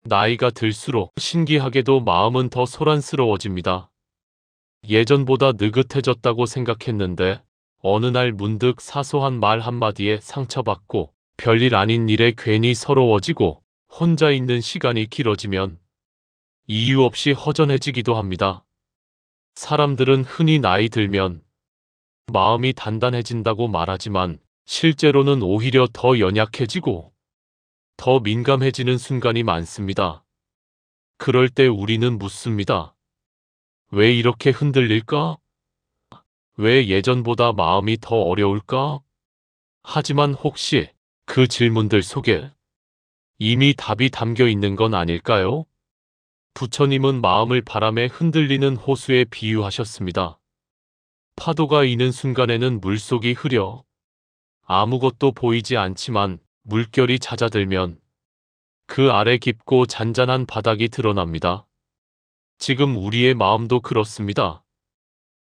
나이가 들수록 신기하게도 마음은 더 소란스러워집니다. 예전보다 느긋해졌다고 생각했는데 어느 날 문득 사소한 말 한마디에 상처받고 별일 아닌 일에 괜히 서러워지고 혼자 있는 시간이 길어지면 이유 없이 허전해지기도 합니다. 사람들은 흔히 나이 들면 마음이 단단해진다고 말하지만 실제로는 오히려 더 연약해지고 더 민감해지는 순간이 많습니다. 그럴 때 우리는 묻습니다. 왜 이렇게 흔들릴까? 왜 예전보다 마음이 더 어려울까? 하지만 혹시 그 질문들 속에 이미 답이 담겨 있는 건 아닐까요? 부처님은 마음을 바람에 흔들리는 호수에 비유하셨습니다. 파도가 이는 순간에는 물속이 흐려 아무것도 보이지 않지만 물결이 잦아들면 그 아래 깊고 잔잔한 바닥이 드러납니다. 지금 우리의 마음도 그렇습니다.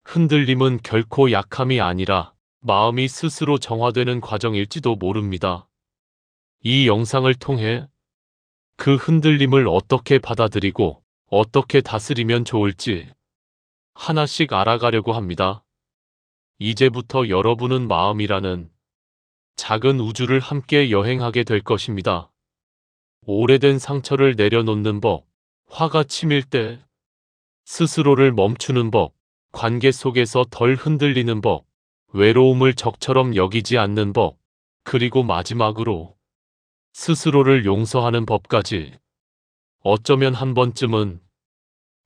흔들림은 결코 약함이 아니라 마음이 스스로 정화되는 과정일지도 모릅니다. 이 영상을 통해 그 흔들림을 어떻게 받아들이고 어떻게 다스리면 좋을지 하나씩 알아가려고 합니다. 이제부터 여러분은 마음이라는 작은 우주를 함께 여행하게 될 것입니다. 오래된 상처를 내려놓는 법, 화가 치밀 때 스스로를 멈추는 법, 관계 속에서 덜 흔들리는 법, 외로움을 적처럼 여기지 않는 법, 그리고 마지막으로 스스로를 용서하는 법까지 어쩌면 한 번쯤은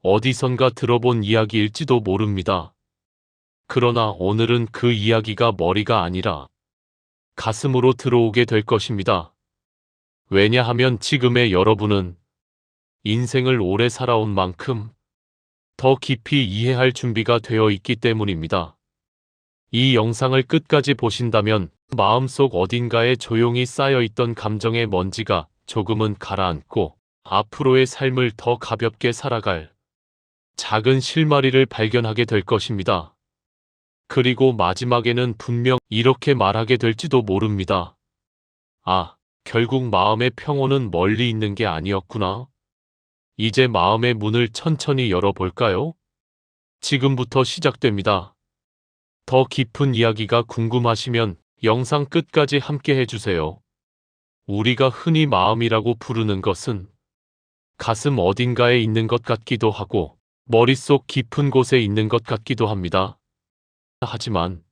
어디선가 들어본 이야기일지도 모릅니다. 그러나 오늘은 그 이야기가 머리가 아니라 가슴으로 들어오게 될 것입니다. 왜냐하면 지금의 여러분은 인생을 오래 살아온 만큼 더 깊이 이해할 준비가 되어 있기 때문입니다. 이 영상을 끝까지 보신다면 마음속 어딘가에 조용히 쌓여있던 감정의 먼지가 조금은 가라앉고 앞으로의 삶을 더 가볍게 살아갈 작은 실마리를 발견하게 될 것입니다. 그리고 마지막에는 분명 이렇게 말하게 될지도 모릅니다. 아, 결국 마음의 평온은 멀리 있는 게 아니었구나. 이제 마음의 문을 천천히 열어볼까요? 지금부터 시작됩니다. 더 깊은 이야기가 궁금하시면 영상 끝까지 함께 해주세요. 우리가 흔히 마음이라고 부르는 것은 가슴 어딘가에 있는 것 같기도 하고 머릿속 깊은 곳에 있는 것 같기도 합니다. 하지만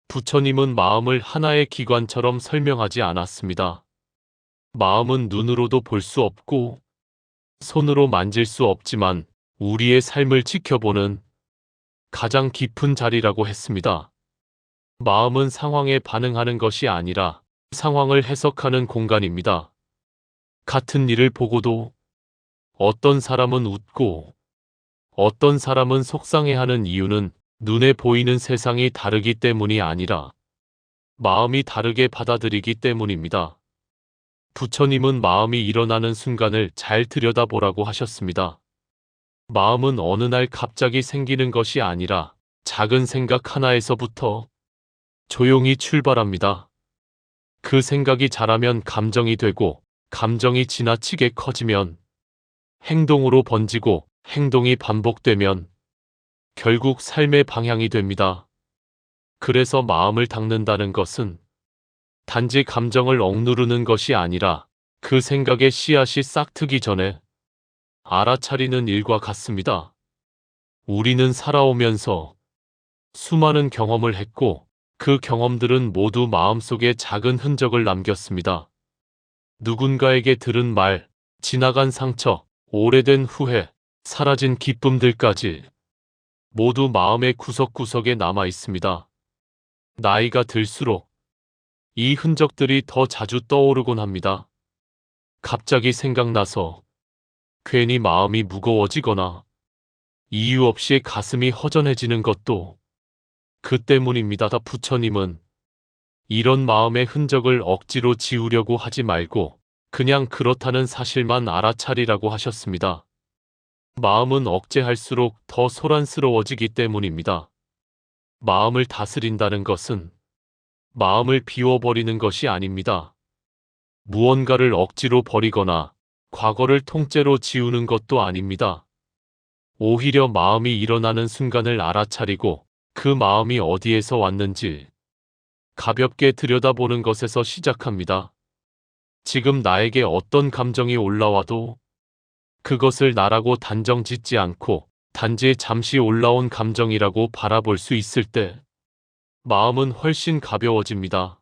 부처님은 마음을 하나의 기관처럼 설명하지 않았습니다. 마음은 눈으로도 볼 수 없고 손으로 만질 수 없지만 우리의 삶을 지켜보는 가장 깊은 자리라고 했습니다. 마음은 상황에 반응하는 것이 아니라 상황을 해석하는 공간입니다. 같은 일을 보고도 어떤 사람은 웃고 어떤 사람은 속상해하는 이유는 눈에 보이는 세상이 다르기 때문이 아니라 마음이 다르게 받아들이기 때문입니다. 부처님은 마음이 일어나는 순간을 잘 들여다보라고 하셨습니다. 마음은 어느 날 갑자기 생기는 것이 아니라 작은 생각 하나에서부터 조용히 출발합니다. 그 생각이 자라면 감정이 되고 감정이 지나치게 커지면 행동으로 번지고 행동이 반복되면 결국 삶의 방향이 됩니다. 그래서 마음을 닦는다는 것은 단지 감정을 억누르는 것이 아니라 그 생각의 씨앗이 싹트기 전에 알아차리는 일과 같습니다. 우리는 살아오면서 수많은 경험을 했고 그 경험들은 모두 마음속에 작은 흔적을 남겼습니다. 누군가에게 들은 말, 지나간 상처, 오래된 후회, 사라진 기쁨들까지 모두 마음의 구석구석에 남아 있습니다. 나이가 들수록 이 흔적들이 더 자주 떠오르곤 합니다. 갑자기 생각나서 괜히 마음이 무거워지거나 이유 없이 가슴이 허전해지는 것도 그 때문입니다. 부처님은 이런 마음의 흔적을 억지로 지우려고 하지 말고 그냥 그렇다는 사실만 알아차리라고 하셨습니다. 마음은 억제할수록 더 소란스러워지기 때문입니다. 마음을 다스린다는 것은 마음을 비워버리는 것이 아닙니다. 무언가를 억지로 버리거나 과거를 통째로 지우는 것도 아닙니다. 오히려 마음이 일어나는 순간을 알아차리고 그 마음이 어디에서 왔는지 가볍게 들여다보는 것에서 시작합니다. 지금 나에게 어떤 감정이 올라와도 그것을 나라고 단정 짓지 않고 단지 잠시 올라온 감정이라고 바라볼 수 있을 때 마음은 훨씬 가벼워집니다.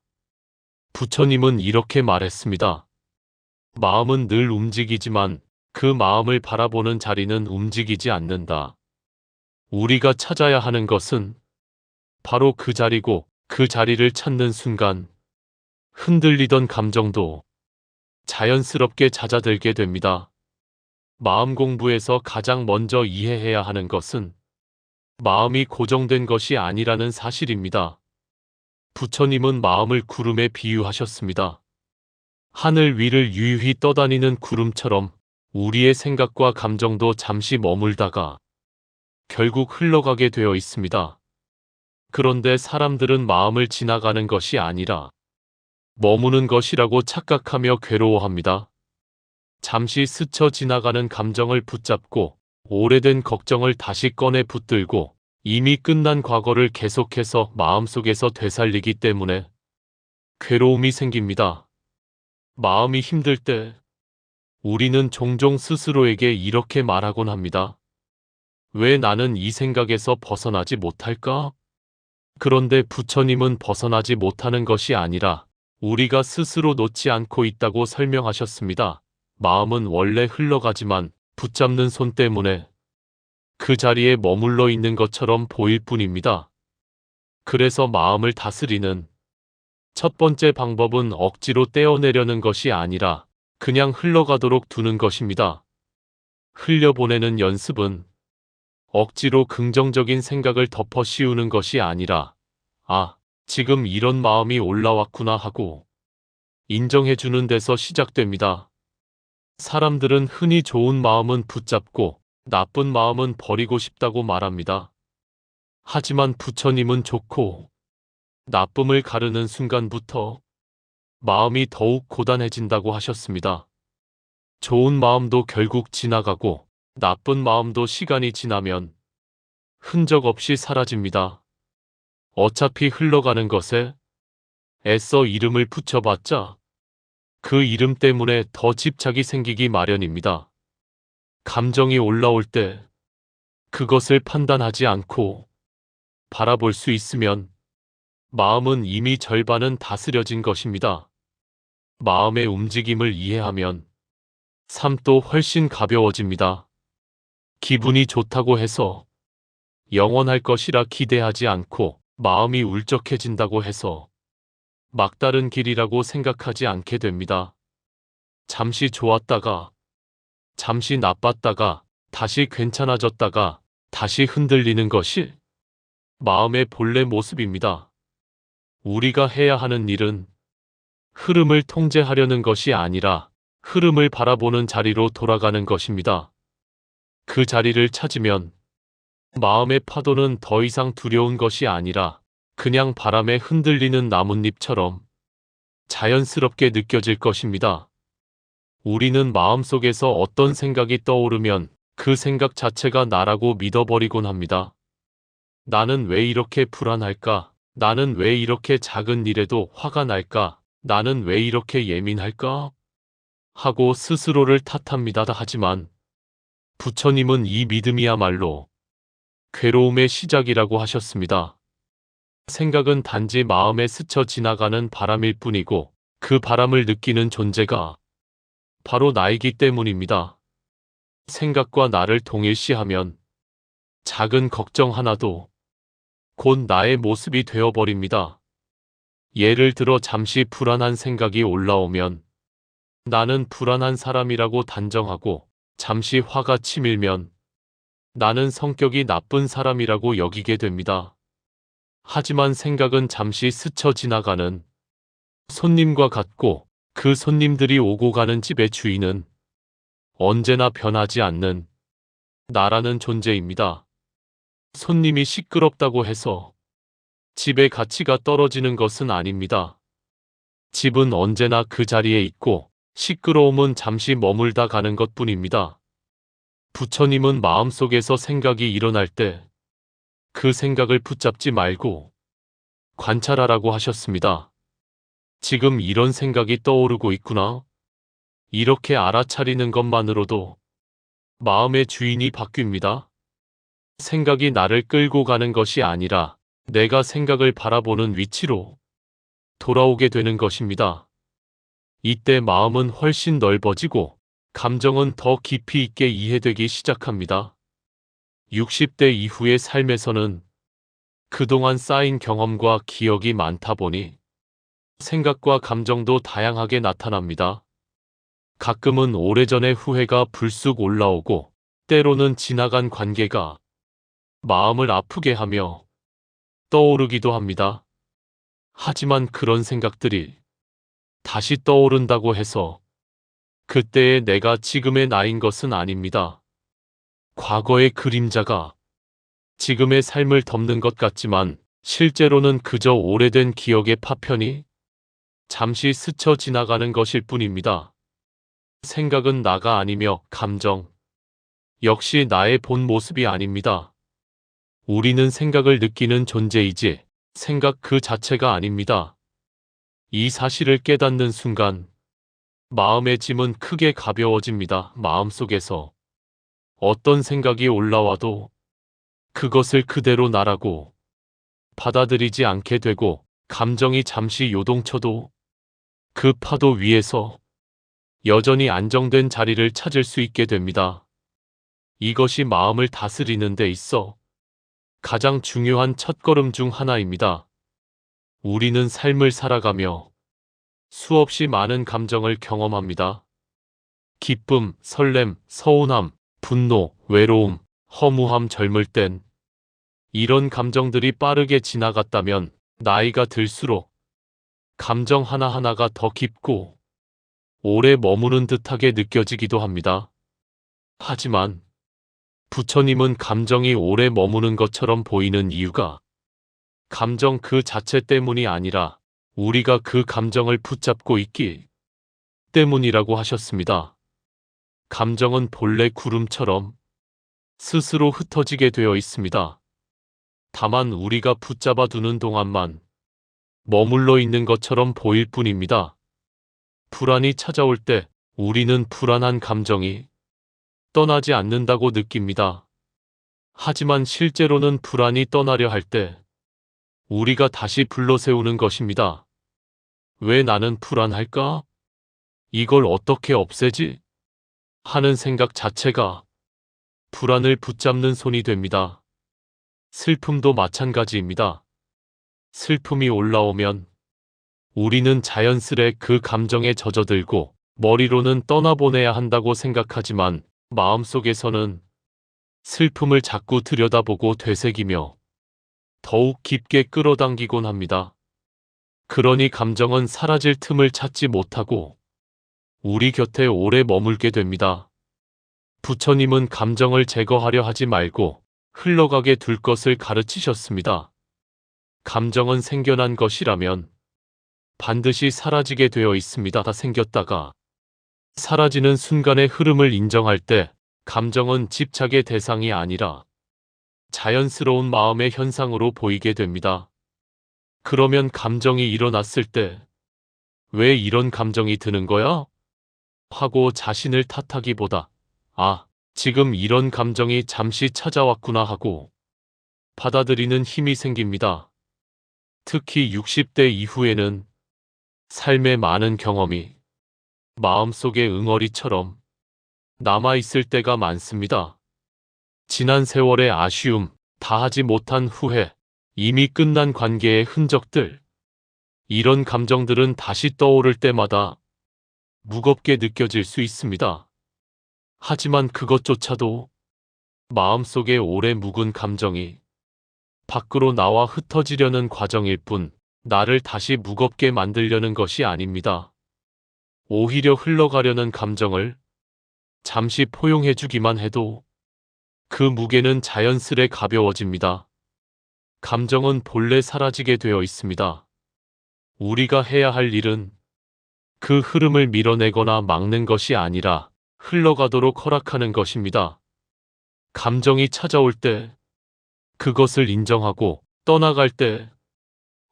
부처님은 이렇게 말했습니다. 마음은 늘 움직이지만 그 마음을 바라보는 자리는 움직이지 않는다. 우리가 찾아야 하는 것은 바로 그 자리고 그 자리를 찾는 순간 흔들리던 감정도 자연스럽게 잦아들게 됩니다. 마음 공부에서 가장 먼저 이해해야 하는 것은 마음이 고정된 것이 아니라는 사실입니다. 부처님은 마음을 구름에 비유하셨습니다. 하늘 위를 유유히 떠다니는 구름처럼 우리의 생각과 감정도 잠시 머물다가 결국 흘러가게 되어 있습니다. 그런데 사람들은 마음을 지나가는 것이 아니라 머무는 것이라고 착각하며 괴로워합니다. 잠시 스쳐 지나가는 감정을 붙잡고 오래된 걱정을 다시 꺼내 붙들고 이미 끝난 과거를 계속해서 마음속에서 되살리기 때문에 괴로움이 생깁니다. 마음이 힘들 때 우리는 종종 스스로에게 이렇게 말하곤 합니다. 왜 나는 이 생각에서 벗어나지 못할까? 그런데 부처님은 벗어나지 못하는 것이 아니라 우리가 스스로 놓지 않고 있다고 설명하셨습니다. 마음은 원래 흘러가지만 붙잡는 손 때문에 그 자리에 머물러 있는 것처럼 보일 뿐입니다. 그래서 마음을 다스리는 첫 번째 방법은 억지로 떼어내려는 것이 아니라 그냥 흘러가도록 두는 것입니다. 흘려보내는 연습은 억지로 긍정적인 생각을 덮어 씌우는 것이 아니라 지금 이런 마음이 올라왔구나 하고 인정해주는 데서 시작됩니다. 사람들은 흔히 좋은 마음은 붙잡고 나쁜 마음은 버리고 싶다고 말합니다. 하지만 부처님은 좋고 나쁨을 가르는 순간부터 마음이 더욱 고단해진다고 하셨습니다. 좋은 마음도 결국 지나가고 나쁜 마음도 시간이 지나면 흔적 없이 사라집니다. 어차피 흘러가는 것에 애써 이름을 붙여봤자 그 이름 때문에 더 집착이 생기기 마련입니다. 감정이 올라올 때 그것을 판단하지 않고 바라볼 수 있으면 마음은 이미 절반은 다스려진 것입니다. 마음의 움직임을 이해하면 삶도 훨씬 가벼워집니다. 기분이 좋다고 해서 영원할 것이라 기대하지 않고 마음이 울적해진다고 해서 막다른 길이라고 생각하지 않게 됩니다. 잠시 좋았다가 잠시 나빴다가 다시 괜찮아졌다가 다시 흔들리는 것이 마음의 본래 모습입니다. 우리가 해야 하는 일은 흐름을 통제하려는 것이 아니라 흐름을 바라보는 자리로 돌아가는 것입니다. 그 자리를 찾으면 마음의 파도는 더 이상 두려운 것이 아니라 그냥 바람에 흔들리는 나뭇잎처럼 자연스럽게 느껴질 것입니다. 우리는 마음속에서 어떤 생각이 떠오르면 그 생각 자체가 나라고 믿어버리곤 합니다. 나는 왜 이렇게 불안할까? 나는 왜 이렇게 작은 일에도 화가 날까? 나는 왜 이렇게 예민할까? 하고 스스로를 탓합니다. 하지만 부처님은 이 믿음이야말로 괴로움의 시작이라고 하셨습니다. 생각은 단지 마음에 스쳐 지나가는 바람일 뿐이고 그 바람을 느끼는 존재가 바로 나이기 때문입니다. 생각과 나를 동일시하면 작은 걱정 하나도 곧 나의 모습이 되어버립니다. 예를 들어 잠시 불안한 생각이 올라오면 나는 불안한 사람이라고 단정하고 잠시 화가 치밀면 나는 성격이 나쁜 사람이라고 여기게 됩니다. 하지만 생각은 잠시 스쳐 지나가는 손님과 같고 그 손님들이 오고 가는 집의 주인은 언제나 변하지 않는 나라는 존재입니다. 손님이 시끄럽다고 해서 집의 가치가 떨어지는 것은 아닙니다. 집은 언제나 그 자리에 있고 시끄러움은 잠시 머물다 가는 것뿐입니다. 부처님은 마음속에서 생각이 일어날 때 그 생각을 붙잡지 말고 관찰하라고 하셨습니다. 지금 이런 생각이 떠오르고 있구나. 이렇게 알아차리는 것만으로도 마음의 주인이 바뀝니다. 생각이 나를 끌고 가는 것이 아니라 내가 생각을 바라보는 위치로 돌아오게 되는 것입니다. 이때 마음은 훨씬 넓어지고 감정은 더 깊이 있게 이해되기 시작합니다. 60대 이후의 삶에서는 그동안 쌓인 경험과 기억이 많다 보니 생각과 감정도 다양하게 나타납니다. 가끔은 오래전의 후회가 불쑥 올라오고 때로는 지나간 관계가 마음을 아프게 하며 떠오르기도 합니다. 하지만 그런 생각들이 다시 떠오른다고 해서 그때의 내가 지금의 나인 것은 아닙니다. 과거의 그림자가 지금의 삶을 덮는 것 같지만 실제로는 그저 오래된 기억의 파편이 잠시 스쳐 지나가는 것일 뿐입니다. 생각은 나가 아니며 감정 역시 나의 본 모습이 아닙니다. 우리는 생각을 느끼는 존재이지 생각 그 자체가 아닙니다. 이 사실을 깨닫는 순간 마음의 짐은 크게 가벼워집니다. 마음속에서 어떤 생각이 올라와도 그것을 그대로 나라고 받아들이지 않게 되고 감정이 잠시 요동쳐도 그 파도 위에서 여전히 안정된 자리를 찾을 수 있게 됩니다. 이것이 마음을 다스리는 데 있어 가장 중요한 첫걸음 중 하나입니다. 우리는 삶을 살아가며 수없이 많은 감정을 경험합니다. 기쁨, 설렘, 서운함, 분노, 외로움, 허무함, 젊을 땐 이런 감정들이 빠르게 지나갔다면 나이가 들수록 감정 하나하나가 더 깊고 오래 머무는 듯하게 느껴지기도 합니다. 하지만 부처님은 감정이 오래 머무는 것처럼 보이는 이유가 감정 그 자체 때문이 아니라 우리가 그 감정을 붙잡고 있기 때문이라고 하셨습니다. 감정은 본래 구름처럼 스스로 흩어지게 되어 있습니다. 다만 우리가 붙잡아 두는 동안만 머물러 있는 것처럼 보일 뿐입니다. 불안이 찾아올 때 우리는 불안한 감정이 떠나지 않는다고 느낍니다. 하지만 실제로는 불안이 떠나려 할 때 우리가 다시 불러세우는 것입니다. 왜 나는 불안할까? 이걸 어떻게 없애지? 하는 생각 자체가 불안을 붙잡는 손이 됩니다. 슬픔도 마찬가지입니다. 슬픔이 올라오면 우리는 자연스레 그 감정에 젖어들고 머리로는 떠나보내야 한다고 생각하지만 마음속에서는 슬픔을 자꾸 들여다보고 되새기며 더욱 깊게 끌어당기곤 합니다. 그러니 감정은 사라질 틈을 찾지 못하고 우리 곁에 오래 머물게 됩니다. 부처님은 감정을 제거하려 하지 말고 흘러가게 둘 것을 가르치셨습니다. 감정은 생겨난 것이라면 반드시 사라지게 되어 있습니다. 다 생겼다가 사라지는 순간의 흐름을 인정할 때 감정은 집착의 대상이 아니라 자연스러운 마음의 현상으로 보이게 됩니다. 그러면 감정이 일어났을 때 왜 이런 감정이 드는 거야? 하고 자신을 탓하기보다 지금 이런 감정이 잠시 찾아왔구나 하고 받아들이는 힘이 생깁니다. 특히 60대 이후에는 삶의 많은 경험이 마음속에 응어리처럼 남아있을 때가 많습니다. 지난 세월의 아쉬움, 다하지 못한 후회, 이미 끝난 관계의 흔적들, 이런 감정들은 다시 떠오를 때마다 무겁게 느껴질 수 있습니다. 하지만 그것조차도 마음속에 오래 묵은 감정이 밖으로 나와 흩어지려는 과정일 뿐 나를 다시 무겁게 만들려는 것이 아닙니다. 오히려 흘러가려는 감정을 잠시 포용해주기만 해도 그 무게는 자연스레 가벼워집니다. 감정은 본래 사라지게 되어 있습니다. 우리가 해야 할 일은 그 흐름을 밀어내거나 막는 것이 아니라 흘러가도록 허락하는 것입니다. 감정이 찾아올 때 그것을 인정하고 떠나갈 때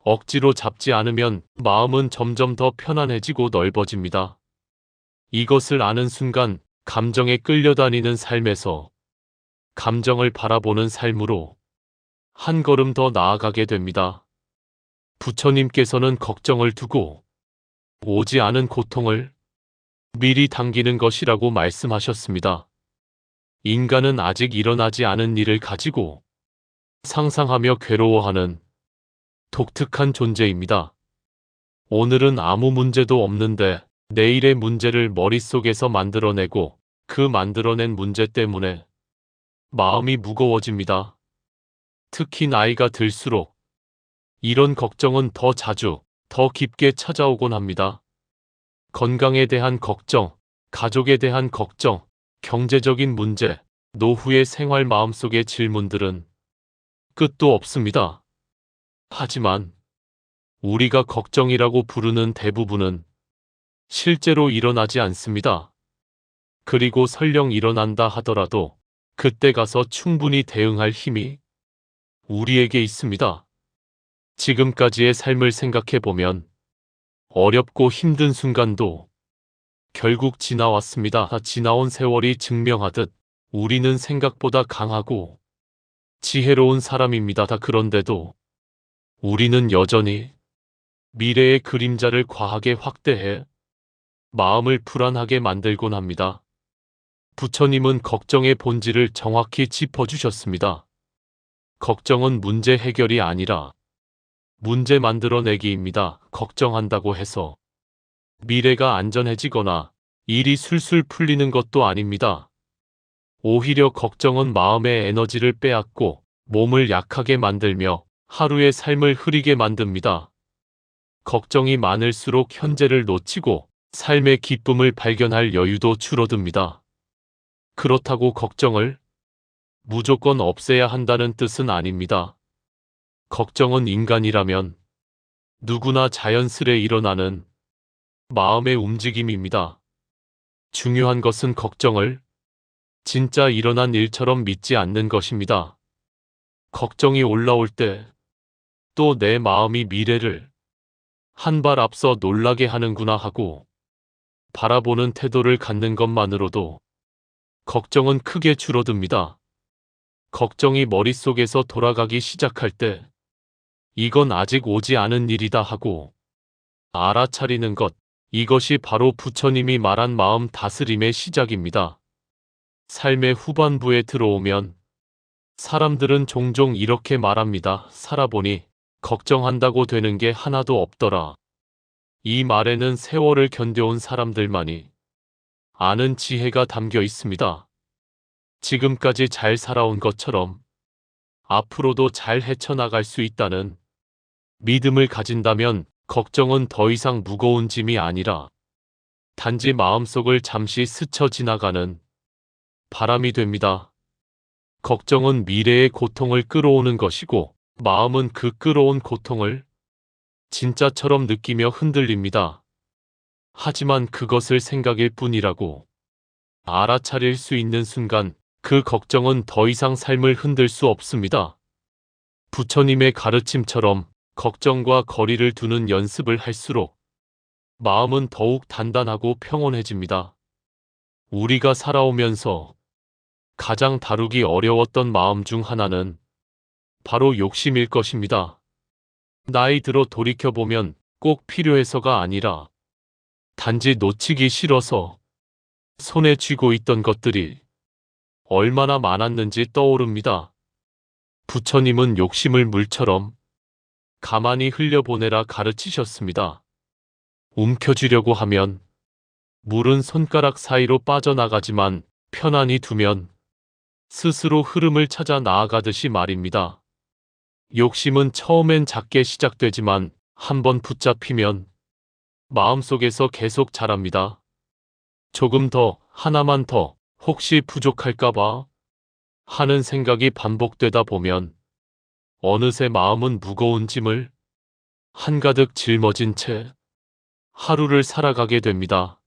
억지로 잡지 않으면 마음은 점점 더 편안해지고 넓어집니다. 이것을 아는 순간 감정에 끌려다니는 삶에서 감정을 바라보는 삶으로 한 걸음 더 나아가게 됩니다. 부처님께서는 걱정을 두고 오지 않은 고통을 미리 당기는 것이라고 말씀하셨습니다. 인간은 아직 일어나지 않은 일을 가지고 상상하며 괴로워하는 독특한 존재입니다. 오늘은 아무 문제도 없는데 내일의 문제를 머릿속에서 만들어내고 그 만들어낸 문제 때문에 마음이 무거워집니다. 특히 나이가 들수록 이런 걱정은 더 자주, 더 깊게 찾아오곤 합니다. 건강에 대한 걱정, 가족에 대한 걱정, 경제적인 문제, 노후의 생활 마음속의 질문들은 끝도 없습니다. 하지만 우리가 걱정이라고 부르는 대부분은 실제로 일어나지 않습니다. 그리고 설령 일어난다 하더라도 그때 가서 충분히 대응할 힘이 우리에게 있습니다. 지금까지의 삶을 생각해보면 어렵고 힘든 순간도 결국 지나왔습니다. 지나온 세월이 증명하듯 우리는 생각보다 강하고 지혜로운 사람입니다. 그런데도 우리는 여전히 미래의 그림자를 과하게 확대해 마음을 불안하게 만들곤 합니다. 부처님은 걱정의 본질을 정확히 짚어주셨습니다. 걱정은 문제 해결이 아니라 문제 만들어내기입니다. 걱정한다고 해서 미래가 안전해지거나 일이 술술 풀리는 것도 아닙니다. 오히려 걱정은 마음의 에너지를 빼앗고 몸을 약하게 만들며 하루의 삶을 흐리게 만듭니다. 걱정이 많을수록 현재를 놓치고 삶의 기쁨을 발견할 여유도 줄어듭니다. 그렇다고 걱정을 무조건 없애야 한다는 뜻은 아닙니다. 걱정은 인간이라면 누구나 자연스레 일어나는 마음의 움직임입니다. 중요한 것은 걱정을 진짜 일어난 일처럼 믿지 않는 것입니다. 걱정이 올라올 때 또 내 마음이 미래를 한 발 앞서 놀라게 하는구나 하고 바라보는 태도를 갖는 것만으로도 걱정은 크게 줄어듭니다. 걱정이 머릿속에서 돌아가기 시작할 때 이건 아직 오지 않은 일이다 하고 알아차리는 것, 이것이 바로 부처님이 말한 마음 다스림의 시작입니다. 삶의 후반부에 들어오면 사람들은 종종 이렇게 말합니다. 살아보니 걱정한다고 되는 게 하나도 없더라. 이 말에는 세월을 견뎌온 사람들만이 아는 지혜가 담겨 있습니다. 지금까지 잘 살아온 것처럼 앞으로도 잘 헤쳐나갈 수 있다는 믿음을 가진다면 걱정은 더 이상 무거운 짐이 아니라 단지 마음속을 잠시 스쳐 지나가는 바람이 됩니다. 걱정은 미래의 고통을 끌어오는 것이고 마음은 그 끌어온 고통을 진짜처럼 느끼며 흔들립니다. 하지만 그것을 생각일 뿐이라고 알아차릴 수 있는 순간 그 걱정은 더 이상 삶을 흔들 수 없습니다. 부처님의 가르침처럼 걱정과 거리를 두는 연습을 할수록 마음은 더욱 단단하고 평온해집니다. 우리가 살아오면서 가장 다루기 어려웠던 마음 중 하나는 바로 욕심일 것입니다. 나이 들어 돌이켜보면 꼭 필요해서가 아니라 단지 놓치기 싫어서 손에 쥐고 있던 것들이 얼마나 많았는지 떠오릅니다. 부처님은 욕심을 물처럼 가만히 흘려보내라 가르치셨습니다. 움켜쥐려고 하면 물은 손가락 사이로 빠져나가지만 편안히 두면 스스로 흐름을 찾아 나아가듯이 말입니다. 욕심은 처음엔 작게 시작되지만 한번 붙잡히면 마음속에서 계속 자랍니다. 조금 더, 하나만 더, 혹시 부족할까봐 하는 생각이 반복되다 보면 어느새 마음은 무거운 짐을 한가득 짊어진 채 하루를 살아가게 됩니다.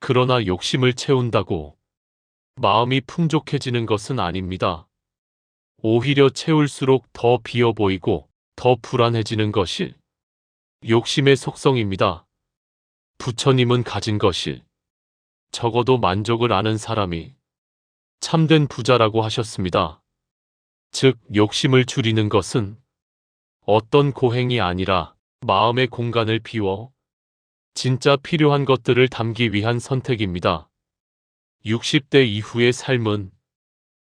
그러나 욕심을 채운다고 마음이 풍족해지는 것은 아닙니다. 오히려 채울수록 더 비어 보이고 더 불안해지는 것이 욕심의 속성입니다. 부처님은 가진 것이 적어도 만족을 아는 사람이 참된 부자라고 하셨습니다. 즉, 욕심을 줄이는 것은 어떤 고행이 아니라 마음의 공간을 비워 진짜 필요한 것들을 담기 위한 선택입니다. 60대 이후의 삶은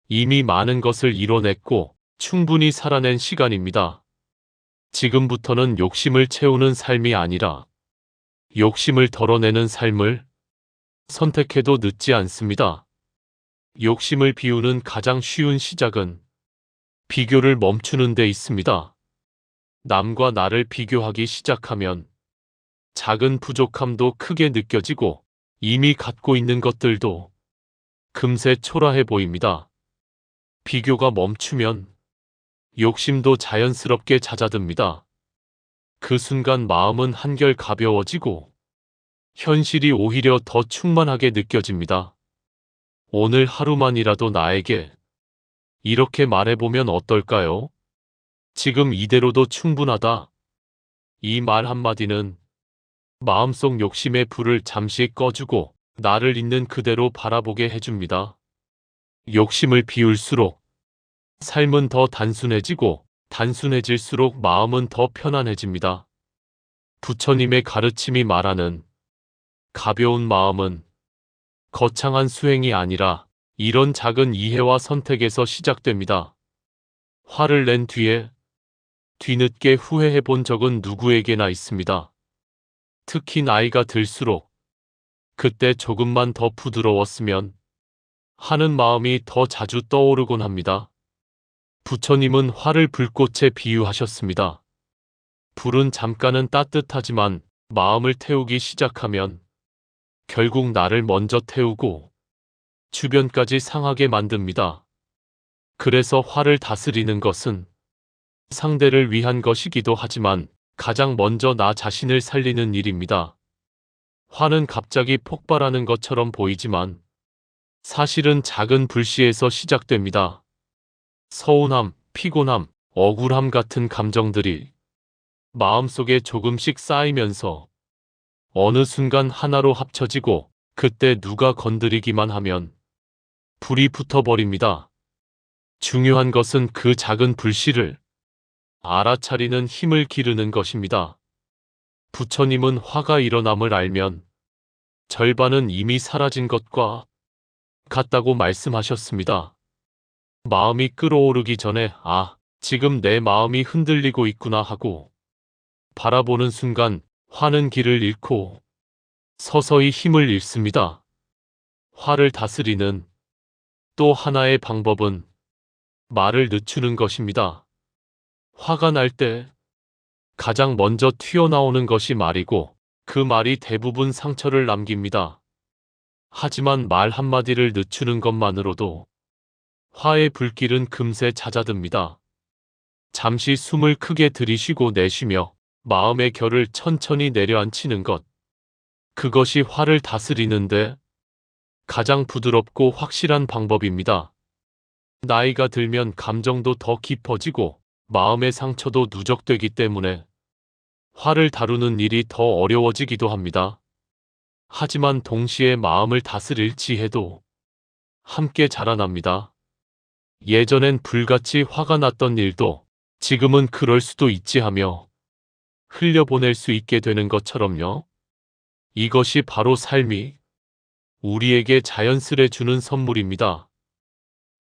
이미 많은 것을 이뤄냈고 충분히 살아낸 시간입니다. 지금부터는 욕심을 채우는 삶이 아니라 욕심을 덜어내는 삶을 선택해도 늦지 않습니다. 욕심을 비우는 가장 쉬운 시작은 비교를 멈추는 데 있습니다. 남과 나를 비교하기 시작하면 작은 부족함도 크게 느껴지고 이미 갖고 있는 것들도 금세 초라해 보입니다. 비교가 멈추면 욕심도 자연스럽게 잦아듭니다. 그 순간 마음은 한결 가벼워지고 현실이 오히려 더 충만하게 느껴집니다. 오늘 하루만이라도 나에게 이렇게 말해보면 어떨까요? 지금 이대로도 충분하다. 이 말 한마디는 마음속 욕심의 불을 잠시 꺼주고 나를 있는 그대로 바라보게 해줍니다. 욕심을 비울수록 삶은 더 단순해지고 단순해질수록 마음은 더 편안해집니다. 부처님의 가르침이 말하는 가벼운 마음은 거창한 수행이 아니라 이런 작은 이해와 선택에서 시작됩니다. 화를 낸 뒤에 뒤늦게 후회해 본 적은 누구에게나 있습니다. 특히 나이가 들수록 그때 조금만 더 부드러웠으면 하는 마음이 더 자주 떠오르곤 합니다. 부처님은 화를 불꽃에 비유하셨습니다. 불은 잠깐은 따뜻하지만 마음을 태우기 시작하면 결국 나를 먼저 태우고 주변까지 상하게 만듭니다. 그래서 화를 다스리는 것은 상대를 위한 것이기도 하지만 가장 먼저 나 자신을 살리는 일입니다. 화는 갑자기 폭발하는 것처럼 보이지만 사실은 작은 불씨에서 시작됩니다. 서운함, 피곤함, 억울함 같은 감정들이 마음속에 조금씩 쌓이면서 어느 순간 하나로 합쳐지고 그때 누가 건드리기만 하면 불이 붙어버립니다. 중요한 것은 그 작은 불씨를 알아차리는 힘을 기르는 것입니다. 부처님은 화가 일어남을 알면 절반은 이미 사라진 것과 같다고 말씀하셨습니다. 마음이 끓어오르기 전에 지금 내 마음이 흔들리고 있구나 하고 바라보는 순간 화는 길을 잃고 서서히 힘을 잃습니다. 화를 다스리는 또 하나의 방법은 말을 늦추는 것입니다. 화가 날 때 가장 먼저 튀어나오는 것이 말이고 그 말이 대부분 상처를 남깁니다. 하지만 말 한마디를 늦추는 것만으로도 화의 불길은 금세 잦아듭니다. 잠시 숨을 크게 들이쉬고 내쉬며 마음의 결을 천천히 내려앉히는 것. 그것이 화를 다스리는데 가장 부드럽고 확실한 방법입니다. 나이가 들면 감정도 더 깊어지고 마음의 상처도 누적되기 때문에 화를 다루는 일이 더 어려워지기도 합니다. 하지만 동시에 마음을 다스릴 지혜도 함께 자라납니다. 예전엔 불같이 화가 났던 일도 지금은 그럴 수도 있지 하며 흘려보낼 수 있게 되는 것처럼요. 이것이 바로 삶이 우리에게 자연스레 주는 선물입니다.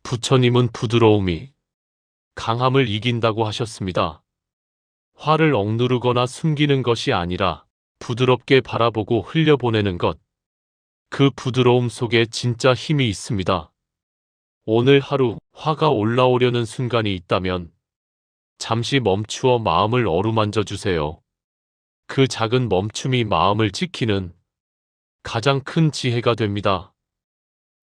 부처님은 부드러움이 강함을 이긴다고 하셨습니다. 화를 억누르거나 숨기는 것이 아니라 부드럽게 바라보고 흘려보내는 것. 그 부드러움 속에 진짜 힘이 있습니다. 오늘 하루 화가 올라오려는 순간이 있다면 잠시 멈추어 마음을 어루만져 주세요. 그 작은 멈춤이 마음을 지키는 가장 큰 지혜가 됩니다.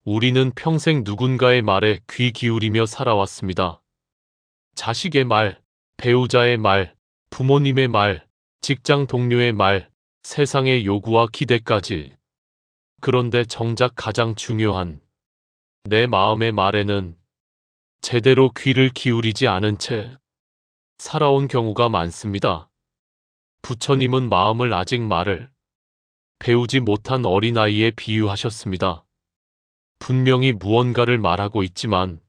우리는 평생 누군가의 말에 귀 기울이며 살아왔습니다. 자식의 말, 배우자의 말, 부모님의 말, 직장 동료의 말, 세상의 요구와 기대까지. 그런데 정작 가장 중요한 내 마음의 말에는 제대로 귀를 기울이지 않은 채 살아온 경우가 많습니다. 부처님은 마음을 아직 말을 배우지 못한 어린아이에 비유하셨습니다. 분명히 무언가를 말하고 있지만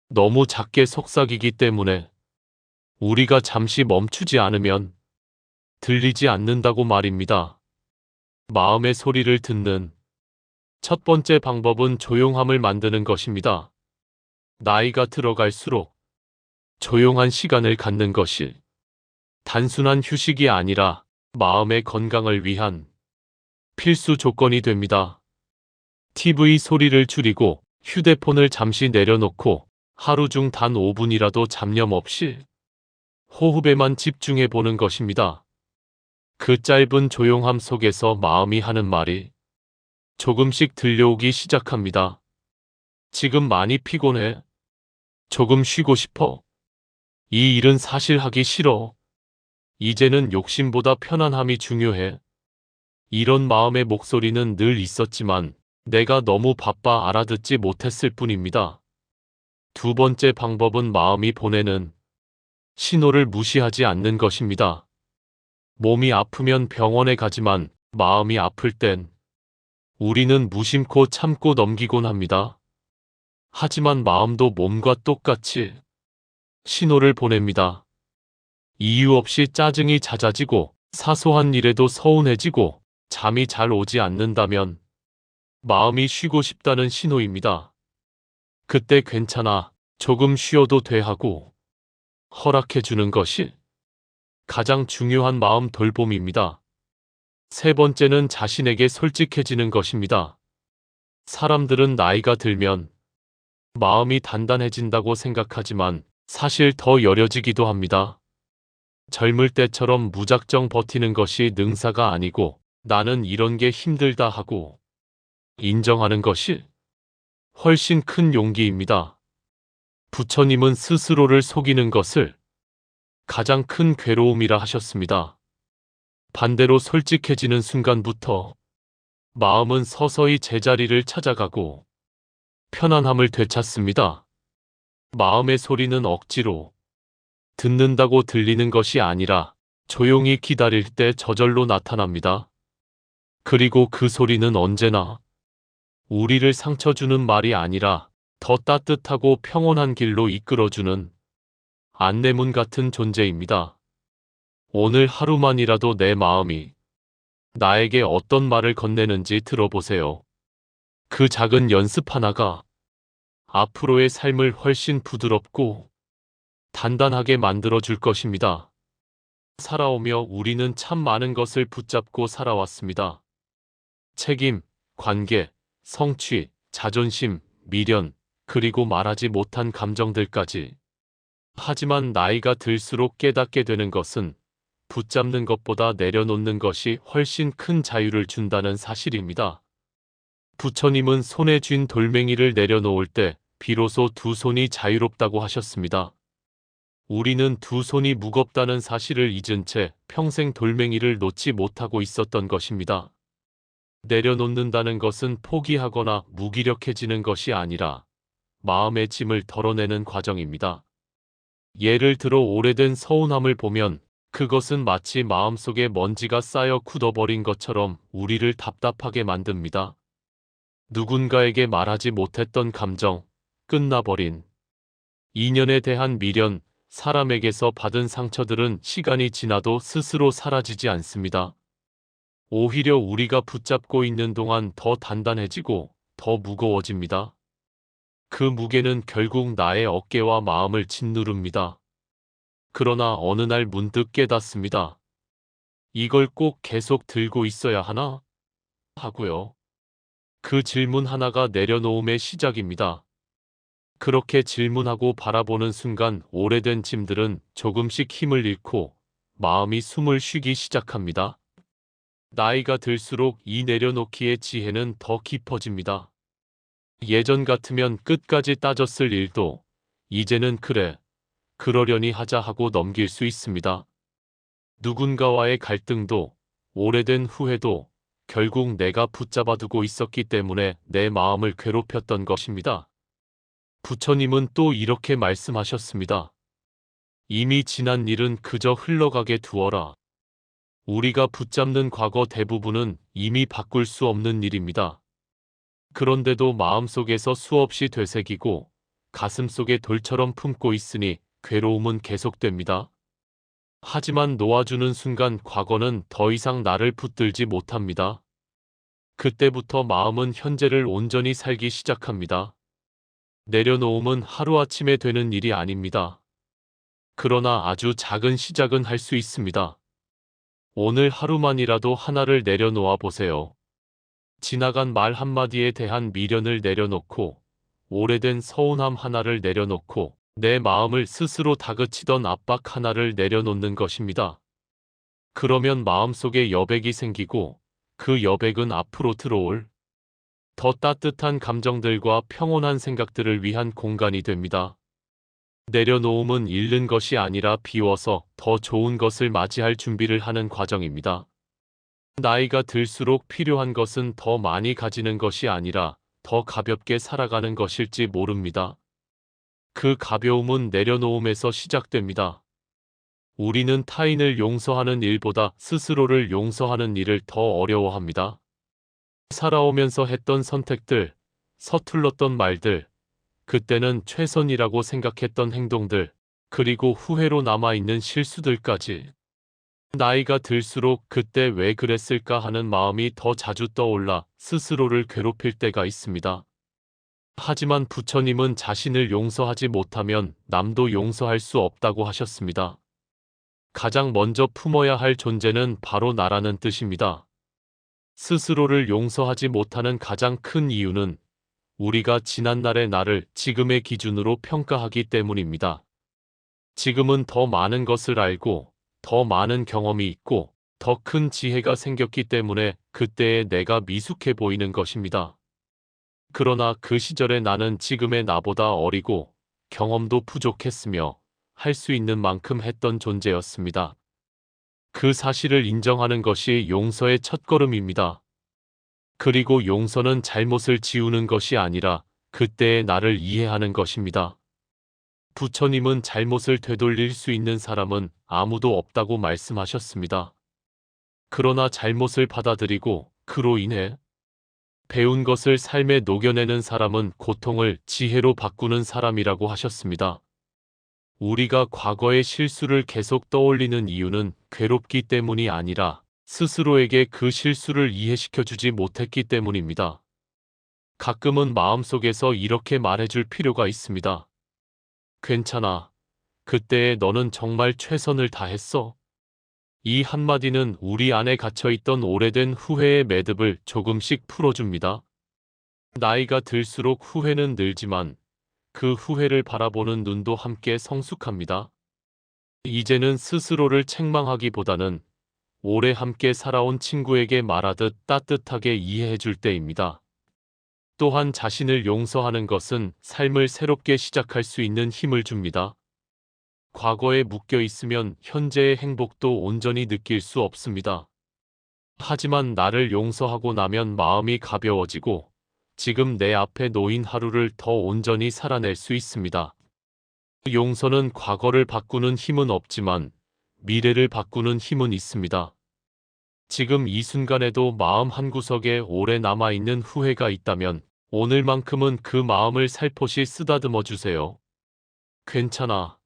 너무 작게 속삭이기 때문에 우리가 잠시 멈추지 않으면 들리지 않는다고 말입니다. 마음의 소리를 듣는 첫 번째 방법은 조용함을 만드는 것입니다. 나이가 들어갈수록 조용한 시간을 갖는 것이 단순한 휴식이 아니라 마음의 건강을 위한 필수 조건이 됩니다. TV 소리를 줄이고 휴대폰을 잠시 내려놓고 하루 중 단 5분이라도 잡념 없이 호흡에만 집중해 보는 것입니다. 그 짧은 조용함 속에서 마음이 하는 말이 조금씩 들려오기 시작합니다. 지금 많이 피곤해. 조금 쉬고 싶어. 이 일은 사실 하기 싫어. 이제는 욕심보다 편안함이 중요해. 이런 마음의 목소리는 늘 있었지만 내가 너무 바빠 알아듣지 못했을 뿐입니다. 두 번째 방법은 마음이 보내는 신호를 무시하지 않는 것입니다. 몸이 아프면 병원에 가지만 마음이 아플 땐 우리는 무심코 참고 넘기곤 합니다. 하지만 마음도 몸과 똑같이 신호를 보냅니다. 이유 없이 짜증이 잦아지고 사소한 일에도 서운해지고 잠이 잘 오지 않는다면 마음이 쉬고 싶다는 신호입니다. 그때 괜찮아, 조금 쉬어도 돼 하고 허락해 주는 것이 가장 중요한 마음 돌봄입니다. 세 번째는 자신에게 솔직해지는 것입니다. 사람들은 나이가 들면 마음이 단단해진다고 생각하지만 사실 더 여려지기도 합니다. 젊을 때처럼 무작정 버티는 것이 능사가 아니고 나는 이런 게 힘들다 하고 인정하는 것이 훨씬 큰 용기입니다. 부처님은 스스로를 속이는 것을 가장 큰 괴로움이라 하셨습니다. 반대로 솔직해지는 순간부터 마음은 서서히 제자리를 찾아가고 편안함을 되찾습니다. 마음의 소리는 억지로 듣는다고 들리는 것이 아니라 조용히 기다릴 때 저절로 나타납니다. 그리고 그 소리는 언제나 우리를 상처 주는 말이 아니라 더 따뜻하고 평온한 길로 이끌어주는 안내문 같은 존재입니다. 오늘 하루만이라도 내 마음이 나에게 어떤 말을 건네는지 들어보세요. 그 작은 연습 하나가 앞으로의 삶을 훨씬 부드럽고 단단하게 만들어줄 것입니다. 살아오며 우리는 참 많은 것을 붙잡고 살아왔습니다. 책임, 관계, 성취, 자존심, 미련, 그리고 말하지 못한 감정들까지. 하지만 나이가 들수록 깨닫게 되는 것은 붙잡는 것보다 내려놓는 것이 훨씬 큰 자유를 준다는 사실입니다. 부처님은 손에 쥔 돌멩이를 내려놓을 때 비로소 두 손이 자유롭다고 하셨습니다. 우리는 두 손이 무겁다는 사실을 잊은 채 평생 돌멩이를 놓지 못하고 있었던 것입니다. 내려놓는다는 것은 포기하거나 무기력해지는 것이 아니라 마음의 짐을 덜어내는 과정입니다. 예를 들어 오래된 서운함을 보면 그것은 마치 마음속에 먼지가 쌓여 굳어버린 것처럼 우리를 답답하게 만듭니다. 누군가에게 말하지 못했던 감정, 끝나버린 인연에 대한 미련, 사람에게서 받은 상처들은 시간이 지나도 스스로 사라지지 않습니다. 오히려 우리가 붙잡고 있는 동안 더 단단해지고 더 무거워집니다. 그 무게는 결국 나의 어깨와 마음을 짓누릅니다. 그러나 어느 날 문득 깨닫습니다. 이걸 꼭 계속 들고 있어야 하나? 하고요. 그 질문 하나가 내려놓음의 시작입니다. 그렇게 질문하고 바라보는 순간 오래된 짐들은 조금씩 힘을 잃고 마음이 숨을 쉬기 시작합니다. 나이가 들수록 이 내려놓기의 지혜는 더 깊어집니다. 예전 같으면 끝까지 따졌을 일도 이제는 그래, 그러려니 하자 하고 넘길 수 있습니다. 누군가와의 갈등도 오래된 후회도 결국 내가 붙잡아두고 있었기 때문에 내 마음을 괴롭혔던 것입니다. 부처님은 또 이렇게 말씀하셨습니다. 이미 지난 일은 그저 흘러가게 두어라. 우리가 붙잡는 과거 대부분은 이미 바꿀 수 없는 일입니다. 그런데도 마음속에서 수없이 되새기고 가슴속에 돌처럼 품고 있으니 괴로움은 계속됩니다. 하지만 놓아주는 순간 과거는 더 이상 나를 붙들지 못합니다. 그때부터 마음은 현재를 온전히 살기 시작합니다. 내려놓음은 하루아침에 되는 일이 아닙니다. 그러나 아주 작은 시작은 할 수 있습니다. 오늘 하루만이라도 하나를 내려놓아 보세요. 지나간 말 한마디에 대한 미련을 내려놓고, 오래된 서운함 하나를 내려놓고, 내 마음을 스스로 다그치던 압박 하나를 내려놓는 것입니다. 그러면 마음속에 여백이 생기고, 그 여백은 앞으로 들어올 더 따뜻한 감정들과 평온한 생각들을 위한 공간이 됩니다. 내려놓음은 잃는 것이 아니라 비워서 더 좋은 것을 맞이할 준비를 하는 과정입니다. 나이가 들수록 필요한 것은 더 많이 가지는 것이 아니라 더 가볍게 살아가는 것일지 모릅니다. 그 가벼움은 내려놓음에서 시작됩니다. 우리는 타인을 용서하는 일보다 스스로를 용서하는 일을 더 어려워합니다. 살아오면서 했던 선택들, 서툴렀던 말들, 그때는 최선이라고 생각했던 행동들, 그리고 후회로 남아있는 실수들까지. 나이가 들수록 그때 왜 그랬을까 하는 마음이 더 자주 떠올라 스스로를 괴롭힐 때가 있습니다. 하지만 부처님은 자신을 용서하지 못하면 남도 용서할 수 없다고 하셨습니다. 가장 먼저 품어야 할 존재는 바로 나라는 뜻입니다. 스스로를 용서하지 못하는 가장 큰 이유는 우리가 지난날의 나를 지금의 기준으로 평가하기 때문입니다. 지금은 더 많은 것을 알고 더 많은 경험이 있고 더 큰 지혜가 생겼기 때문에 그때의 내가 미숙해 보이는 것입니다. 그러나 그 시절의 나는 지금의 나보다 어리고 경험도 부족했으며 할 수 있는 만큼 했던 존재였습니다. 그 사실을 인정하는 것이 용서의 첫걸음입니다. 그리고 용서는 잘못을 지우는 것이 아니라 그때의 나를 이해하는 것입니다. 부처님은 잘못을 되돌릴 수 있는 사람은 아무도 없다고 말씀하셨습니다. 그러나 잘못을 받아들이고 그로 인해 배운 것을 삶에 녹여내는 사람은 고통을 지혜로 바꾸는 사람이라고 하셨습니다. 우리가 과거의 실수를 계속 떠올리는 이유는 괴롭기 때문이 아니라 스스로에게 그 실수를 이해시켜주지 못했기 때문입니다. 가끔은 마음속에서 이렇게 말해줄 필요가 있습니다. 괜찮아. 그때의 너는 정말 최선을 다했어. 이 한마디는 우리 안에 갇혀있던 오래된 후회의 매듭을 조금씩 풀어줍니다. 나이가 들수록 후회는 늘지만 그 후회를 바라보는 눈도 함께 성숙합니다. 이제는 스스로를 책망하기보다는 오래 함께 살아온 친구에게 말하듯 따뜻하게 이해해 줄 때입니다. 또한 자신을 용서하는 것은 삶을 새롭게 시작할 수 있는 힘을 줍니다. 과거에 묶여 있으면 현재의 행복도 온전히 느낄 수 없습니다. 하지만 나를 용서하고 나면 마음이 가벼워지고 지금 내 앞에 놓인 하루를 더 온전히 살아낼 수 있습니다. 용서는 과거를 바꾸는 힘은 없지만 미래를 바꾸는 힘은 있습니다. 지금 이 순간에도 마음 한구석에 오래 남아있는 후회가 있다면 오늘만큼은 그 마음을 살포시 쓰다듬어 주세요. 괜찮아.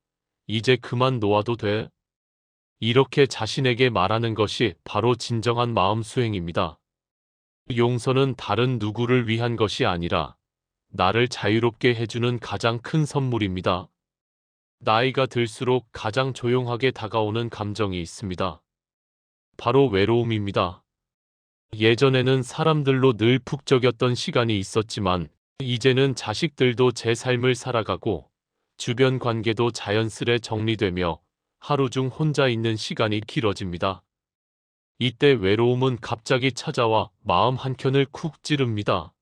이제 그만 놓아도 돼. 이렇게 자신에게 말하는 것이 바로 진정한 마음 수행입니다. 용서는 다른 누구를 위한 것이 아니라 나를 자유롭게 해주는 가장 큰 선물입니다. 나이가 들수록 가장 조용하게 다가오는 감정이 있습니다. 바로 외로움입니다. 예전에는 사람들로 늘 북적였던 시간이 있었지만 이제는 자식들도 제 삶을 살아가고 주변 관계도 자연스레 정리되며 하루 중 혼자 있는 시간이 길어집니다. 이때 외로움은 갑자기 찾아와 마음 한켠을 쿡 찌릅니다.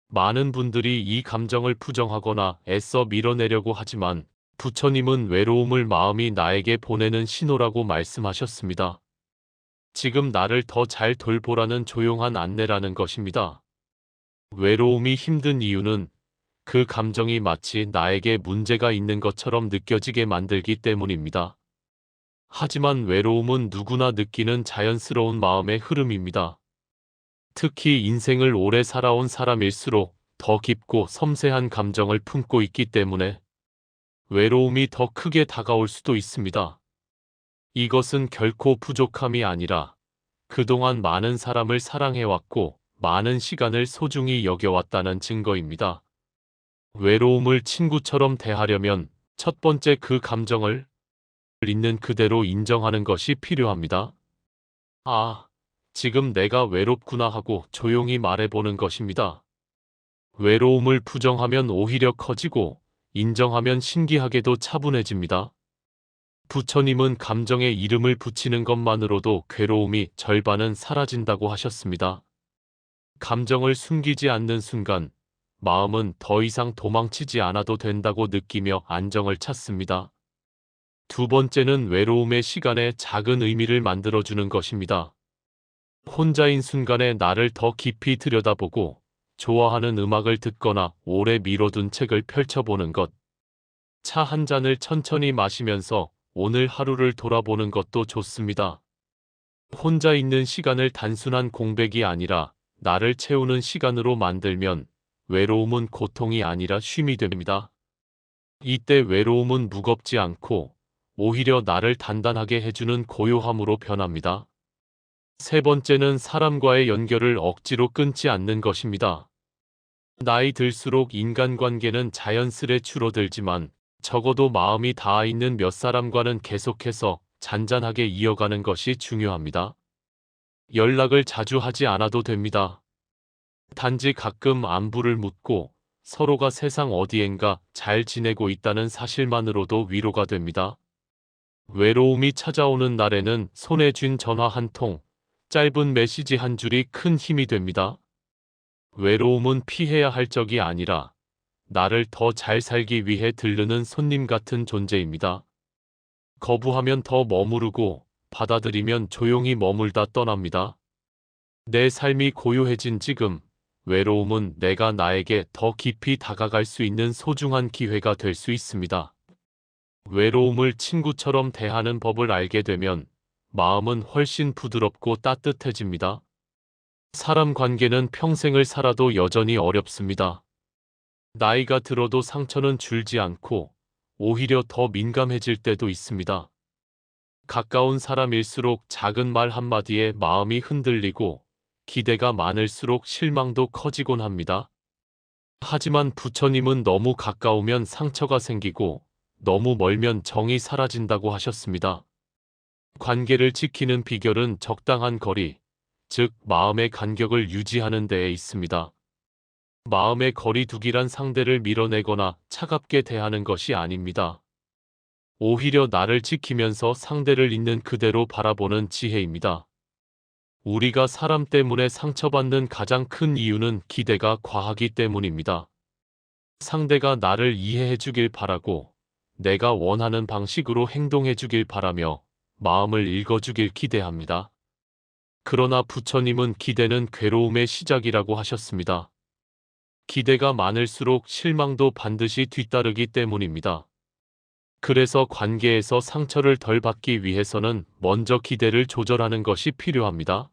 많은 분들이 이 감정을 부정하거나 애써 밀어내려고 하지만 부처님은 외로움을 마음이 나에게 보내는 신호라고 말씀하셨습니다. 지금 나를 더 잘 돌보라는 조용한 안내라는 것입니다. 외로움이 힘든 이유는 그 감정이 마치 나에게 문제가 있는 것처럼 느껴지게 만들기 때문입니다. 하지만 외로움은 누구나 느끼는 자연스러운 마음의 흐름입니다. 특히 인생을 오래 살아온 사람일수록 더 깊고 섬세한 감정을 품고 있기 때문에 외로움이 더 크게 다가올 수도 있습니다. 이것은 결코 부족함이 아니라 그동안 많은 사람을 사랑해왔고 많은 시간을 소중히 여겨왔다는 증거입니다. 외로움을 친구처럼 대하려면 첫 번째 그 감정을 있는 그대로 인정하는 것이 필요합니다. 아, 지금 내가 외롭구나 하고 조용히 말해보는 것입니다. 외로움을 부정하면 오히려 커지고 인정하면 신기하게도 차분해집니다. 부처님은 감정에 이름을 붙이는 것만으로도 괴로움이 절반은 사라진다고 하셨습니다. 감정을 숨기지 않는 순간 마음은 더 이상 도망치지 않아도 된다고 느끼며 안정을 찾습니다. 두 번째는 외로움의 시간에 작은 의미를 만들어주는 것입니다. 혼자인 순간에 나를 더 깊이 들여다보고 좋아하는 음악을 듣거나 오래 미뤄둔 책을 펼쳐보는 것. 차 한 잔을 천천히 마시면서 오늘 하루를 돌아보는 것도 좋습니다. 혼자 있는 시간을 단순한 공백이 아니라 나를 채우는 시간으로 만들면 외로움은 고통이 아니라 쉼이 됩니다. 이때 외로움은 무겁지 않고 오히려 나를 단단하게 해주는 고요함으로 변합니다. 세 번째는 사람과의 연결을 억지로 끊지 않는 것입니다. 나이 들수록 인간관계는 자연스레 줄어들지만 적어도 마음이 닿아 있는 몇 사람과는 계속해서 잔잔하게 이어가는 것이 중요합니다. 연락을 자주 하지 않아도 됩니다. 단지 가끔 안부를 묻고 서로가 세상 어디엔가 잘 지내고 있다는 사실만으로도 위로가 됩니다. 외로움이 찾아오는 날에는 손에 쥔 전화 한 통, 짧은 메시지 한 줄이 큰 힘이 됩니다. 외로움은 피해야 할 적이 아니라 나를 더 잘 살기 위해 들르는 손님 같은 존재입니다. 거부하면 더 머무르고 받아들이면 조용히 머물다 떠납니다. 내 삶이 고요해진 지금 외로움은 내가 나에게 더 깊이 다가갈 수 있는 소중한 기회가 될 수 있습니다. 외로움을 친구처럼 대하는 법을 알게 되면 마음은 훨씬 부드럽고 따뜻해집니다. 사람 관계는 평생을 살아도 여전히 어렵습니다. 나이가 들어도 상처는 줄지 않고 오히려 더 민감해질 때도 있습니다. 가까운 사람일수록 작은 말 한마디에 마음이 흔들리고 기대가 많을수록 실망도 커지곤 합니다. 하지만 부처님은 너무 가까우면 상처가 생기고 너무 멀면 정이 사라진다고 하셨습니다. 관계를 지키는 비결은 적당한 거리, 즉 마음의 간격을 유지하는 데에 있습니다. 마음의 거리두기란 상대를 밀어내거나 차갑게 대하는 것이 아닙니다. 오히려 나를 지키면서 상대를 있는 그대로 바라보는 지혜입니다. 우리가 사람 때문에 상처받는 가장 큰 이유는 기대가 과하기 때문입니다. 상대가 나를 이해해 주길 바라고 내가 원하는 방식으로 행동해 주길 바라며 마음을 읽어주길 기대합니다. 그러나 부처님은 기대는 괴로움의 시작이라고 하셨습니다. 기대가 많을수록 실망도 반드시 뒤따르기 때문입니다. 그래서 관계에서 상처를 덜 받기 위해서는 먼저 기대를 조절하는 것이 필요합니다.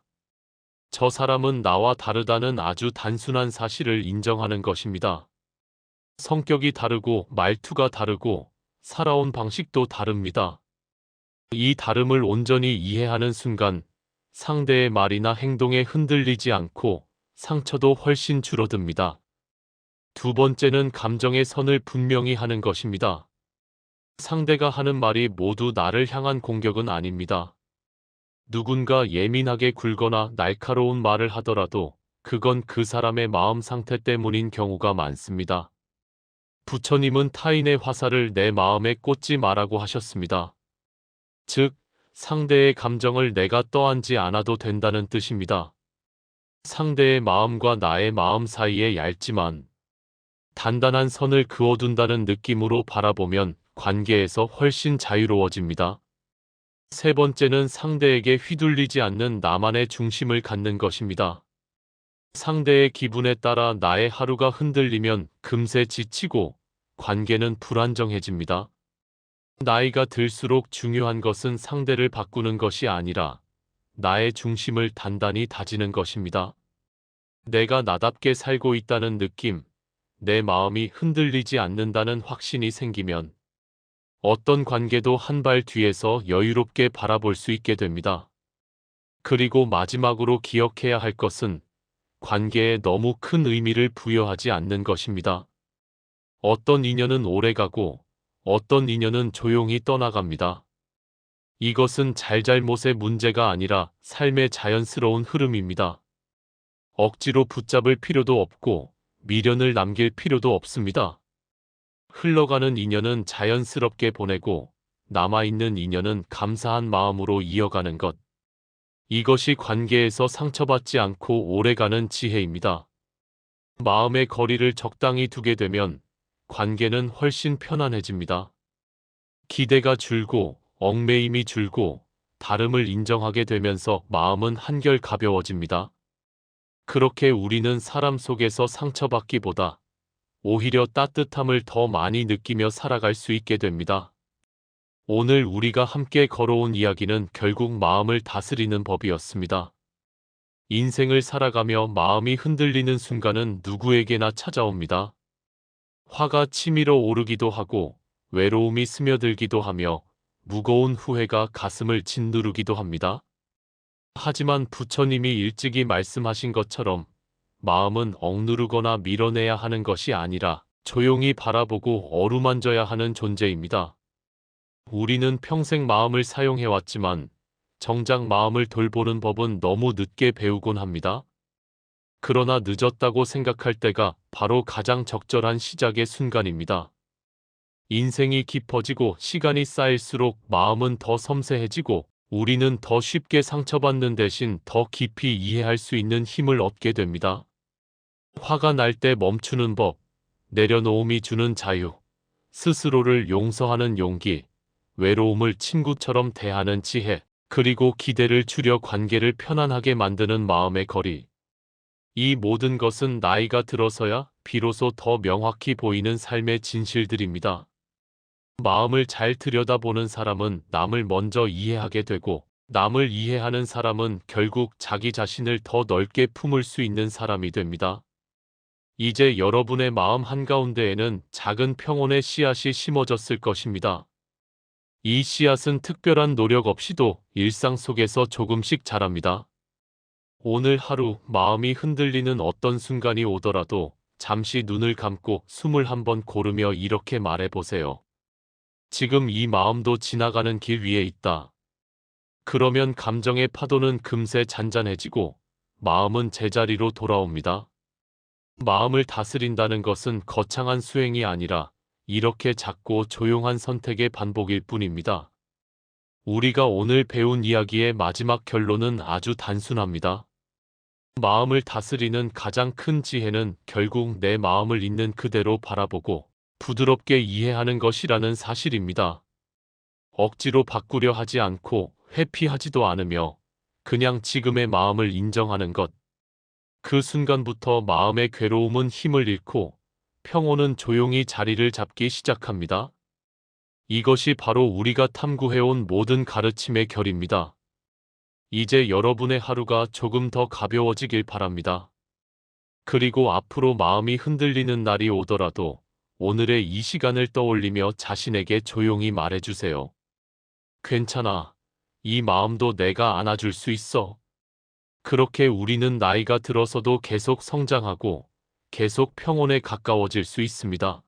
저 사람은 나와 다르다는 아주 단순한 사실을 인정하는 것입니다. 성격이 다르고 말투가 다르고 살아온 방식도 다릅니다. 이 다름을 온전히 이해하는 순간 상대의 말이나 행동에 흔들리지 않고 상처도 훨씬 줄어듭니다. 두 번째는 감정의 선을 분명히 하는 것입니다. 상대가 하는 말이 모두 나를 향한 공격은 아닙니다. 누군가 예민하게 굴거나 날카로운 말을 하더라도 그건 그 사람의 마음 상태 때문인 경우가 많습니다. 부처님은 타인의 화살을 내 마음에 꽂지 말라고 하셨습니다. 즉, 상대의 감정을 내가 떠안지 않아도 된다는 뜻입니다. 상대의 마음과 나의 마음 사이에 얇지만 단단한 선을 그어둔다는 느낌으로 바라보면 관계에서 훨씬 자유로워집니다. 세 번째는 상대에게 휘둘리지 않는 나만의 중심을 갖는 것입니다. 상대의 기분에 따라 나의 하루가 흔들리면 금세 지치고 관계는 불안정해집니다. 나이가 들수록 중요한 것은 상대를 바꾸는 것이 아니라 나의 중심을 단단히 다지는 것입니다. 내가 나답게 살고 있다는 느낌, 내 마음이 흔들리지 않는다는 확신이 생기면 어떤 관계도 한 발 뒤에서 여유롭게 바라볼 수 있게 됩니다. 그리고 마지막으로 기억해야 할 것은 관계에 너무 큰 의미를 부여하지 않는 것입니다. 어떤 인연은 오래가고 어떤 인연은 조용히 떠나갑니다. 이것은 잘잘못의 문제가 아니라 삶의 자연스러운 흐름입니다. 억지로 붙잡을 필요도 없고 미련을 남길 필요도 없습니다. 흘러가는 인연은 자연스럽게 보내고 남아있는 인연은 감사한 마음으로 이어가는 것. 이것이 관계에서 상처받지 않고 오래가는 지혜입니다. 마음의 거리를 적당히 두게 되면 관계는 훨씬 편안해집니다. 기대가 줄고 얽매임이 줄고 다름을 인정하게 되면서 마음은 한결 가벼워집니다. 그렇게 우리는 사람 속에서 상처받기보다 오히려 따뜻함을 더 많이 느끼며 살아갈 수 있게 됩니다. 오늘 우리가 함께 걸어온 이야기는 결국 마음을 다스리는 법이었습니다. 인생을 살아가며 마음이 흔들리는 순간은 누구에게나 찾아옵니다. 화가 치밀어 오르기도 하고 외로움이 스며들기도 하며 무거운 후회가 가슴을 짓누르기도 합니다. 하지만 부처님이 일찍이 말씀하신 것처럼 마음은 억누르거나 밀어내야 하는 것이 아니라 조용히 바라보고 어루만져야 하는 존재입니다. 우리는 평생 마음을 사용해왔지만 정작 마음을 돌보는 법은 너무 늦게 배우곤 합니다. 그러나 늦었다고 생각할 때가 바로 가장 적절한 시작의 순간입니다. 인생이 깊어지고 시간이 쌓일수록 마음은 더 섬세해지고 우리는 더 쉽게 상처받는 대신 더 깊이 이해할 수 있는 힘을 얻게 됩니다. 화가 날 때 멈추는 법, 내려놓음이 주는 자유, 스스로를 용서하는 용기, 외로움을 친구처럼 대하는 지혜, 그리고 기대를 줄여 관계를 편안하게 만드는 마음의 거리. 이 모든 것은 나이가 들어서야 비로소 더 명확히 보이는 삶의 진실들입니다. 마음을 잘 들여다보는 사람은 남을 먼저 이해하게 되고 남을 이해하는 사람은 결국 자기 자신을 더 넓게 품을 수 있는 사람이 됩니다. 이제 여러분의 마음 한가운데에는 작은 평온의 씨앗이 심어졌을 것입니다. 이 씨앗은 특별한 노력 없이도 일상 속에서 조금씩 자랍니다. 오늘 하루 마음이 흔들리는 어떤 순간이 오더라도 잠시 눈을 감고 숨을 한번 고르며 이렇게 말해보세요. 지금 이 마음도 지나가는 길 위에 있다. 그러면 감정의 파도는 금세 잔잔해지고 마음은 제자리로 돌아옵니다. 마음을 다스린다는 것은 거창한 수행이 아니라 이렇게 작고 조용한 선택의 반복일 뿐입니다. 우리가 오늘 배운 이야기의 마지막 결론은 아주 단순합니다. 마음을 다스리는 가장 큰 지혜는 결국 내 마음을 있는 그대로 바라보고 부드럽게 이해하는 것이라는 사실입니다. 억지로 바꾸려 하지 않고 회피하지도 않으며 그냥 지금의 마음을 인정하는 것. 그 순간부터 마음의 괴로움은 힘을 잃고 평온은 조용히 자리를 잡기 시작합니다. 이것이 바로 우리가 탐구해온 모든 가르침의 결입니다. 이제 여러분의 하루가 조금 더 가벼워지길 바랍니다. 그리고 앞으로 마음이 흔들리는 날이 오더라도 오늘의 이 시간을 떠올리며 자신에게 조용히 말해주세요. 괜찮아. 이 마음도 내가 안아줄 수 있어. 그렇게 우리는 나이가 들어서도 계속 성장하고 계속 평온에 가까워질 수 있습니다.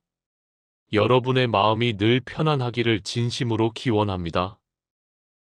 여러분의 마음이 늘 편안하기를 진심으로 기원합니다.